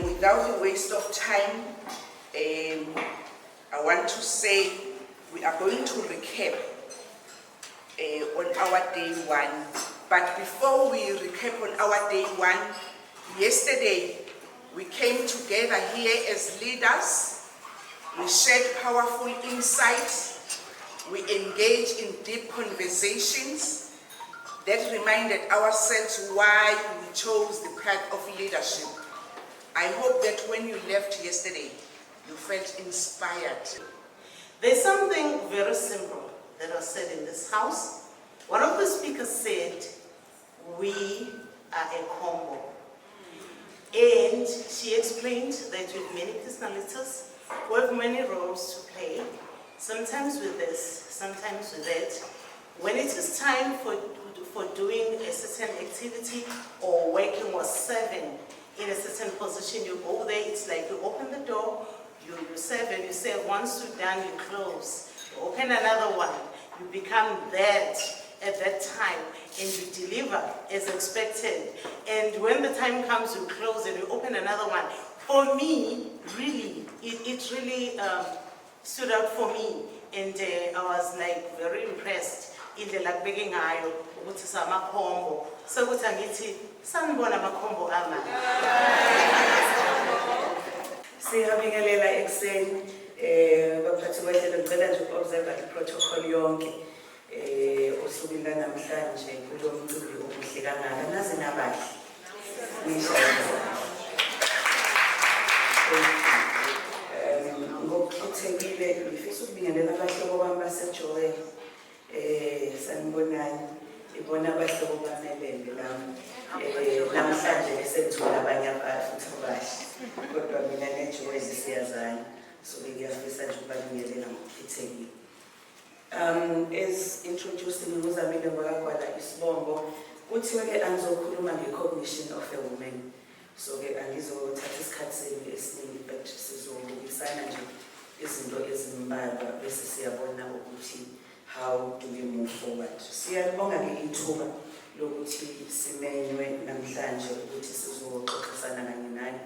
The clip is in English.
Without a waste of time, I want to say we are going to recap on our day one. But before we recap on our day one, yesterday we came together here as leaders. We shared powerful insights. We engaged in deep conversations that reminded ourselves why we chose the path of leadership. I hope that when you left yesterday, you felt inspired. There's something very simple that was said in this house. One of the speakers said, we are a combo. And she explained that we have many personalities, we have many roles to play, sometimes with this, sometimes with that. When it is time for doing a certain activity or working or serving in a certain position, you go there, it's like you open the door, you serve and you serve. Once you're done, you close. You open another one, you become that at that time and you deliver as expected. And when the time comes, you close and you open another one. For me, really, it really stood out for me, and I was like very impressed. Indlela kubeke ngayo ukuthi samakhombo sokuthi angithi sanibona amakhombo ama siyabingelela ekseni baphathi behlelo ngicela nje uku-observe i-protocol yonke osukwini lanamhlanje kulo mcimbi omuhle kangaka nazi nabahle ngokukhethekile ngifisa ukubingelela abahlobo bami baseJoel sanibonani ibona abahlobo bamelele lami namhlanje besethola abanye futhi abahle kodwa mina neJoel siyazana so ngiyafisa nje ukubingelela ngokukhethekile. As introduced nguzamile ngwakagwala isibongo kuthiwe-ke angizokhuluma nge-cognition of a woman, so-ke angizothatha isikhathi senu esiningi but sizobukisana nje izinto ezimbalwa bese siyabona ukuthi how do we move forward. Siyabonga-ke ithuba lokuthi simenywe namhlanje ukuthi sizoxoxisana kanye nani